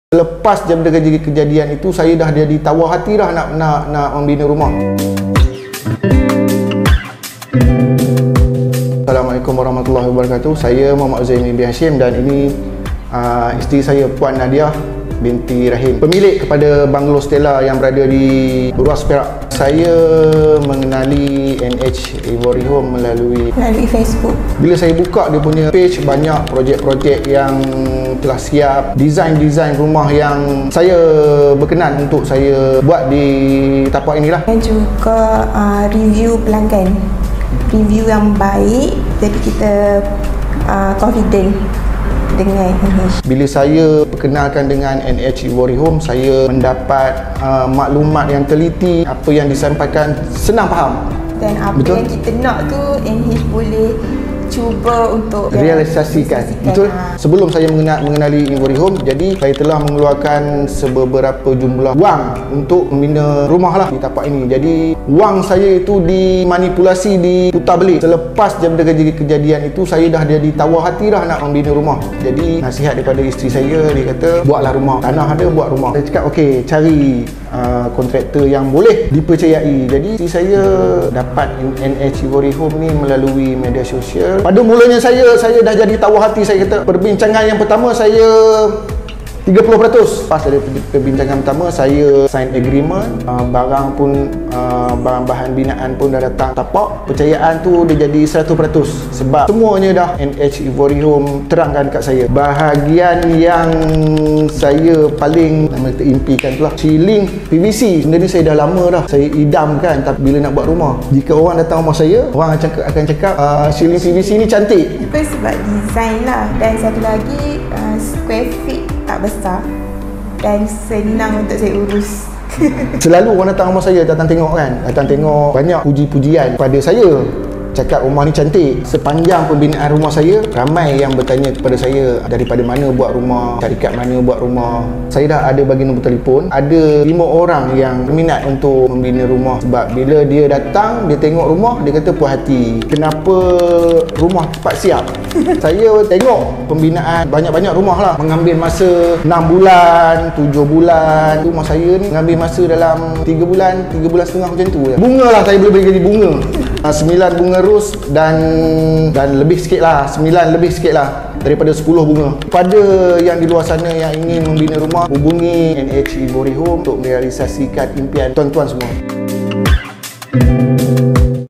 Lepas daripada kejadian itu, saya dah jadi tawar hati dah nak membina rumah. Assalamualaikum warahmatullahi wabarakatuh. Saya Muhammad Uzaimi bin Hashim dan ini isteri saya Puan Nadia binti Rahim, pemilik kepada Banglo Stella yang berada di Ruas Perak. Saya mengenali NH Ivory Home melalui Facebook. Bila saya buka dia punya page, banyak projek-projek yang telah siap, desain rumah yang saya berkenan untuk saya buat di tapak inilah. Dan juga review pelanggan, review yang baik, jadi kita confident dengan NH. Bila saya perkenalkan dengan NH Ivory Home, saya mendapat maklumat yang teliti, apa yang disampaikan senang faham. Dan apa Betul? yang kita nak tu NH boleh cuba untuk realisasikan. Betul. Sebelum saya mengenali Ivory Home, jadi saya telah mengeluarkan seberapa jumlah wang untuk membina rumah lah di tapak ini. Jadi wang saya itu dimanipulasi, diputar balik. Selepas daripada kejadian itu, saya dah jadi tawar hati dah nak membina rumah. Jadi nasihat daripada isteri saya, dia kata buatlah rumah, tanah ada, buat rumah. Saya cakap okey, cari kontraktor yang boleh dipercayai. Jadi saya dapat NH Ivory Home ni melalui media sosial. Pada mulanya saya dah jadi tawar hati. Saya kata perbincangan yang pertama saya 30%. Pas dari perbincangan pertama, saya sign agreement, barang pun bahan binaan pun dah datang tapak. Percayaan tu dia jadi 100% sebab semuanya dah NH Ivory Home terangkan kat saya. Bahagian yang saya paling impikan tu lah, ceiling PVC. Benda ni saya dah lama dah saya idamkan, tapi bila nak buat rumah, jika orang datang rumah saya, orang akan cakap ceiling PVC ni cantik. Itu sebab design lah, dan satu lagi square feet tak besar dan senang untuk saya urus. Selalu orang datang rumah saya, datang tengok kan, datang tengok, banyak puji-pujian pada saya, cakap rumah ni cantik. Sepanjang pembinaan rumah saya, ramai yang bertanya kepada saya daripada mana buat rumah, syarikat mana buat rumah. Saya dah ada bagi nombor telefon. Ada 5 orang yang minat untuk membina rumah. Sebab bila dia datang, dia tengok rumah, dia kata puas hati. Kenapa rumah cepat siap? Saya tengok pembinaan banyak-banyak rumah lah, mengambil masa 6 bulan, 7 bulan. Rumah saya ni mengambil masa dalam 3 bulan, 3 bulan setengah macam tu. Bunga lah, saya boleh bagi bunga 9 bunga ros dan lebih sikit lah, 9 lebih sikit lah daripada 10 bunga. Pada yang di luar sana yang ingin membina rumah, hubungi NH Ivory Home untuk merealisasikan impian tuan-tuan semua.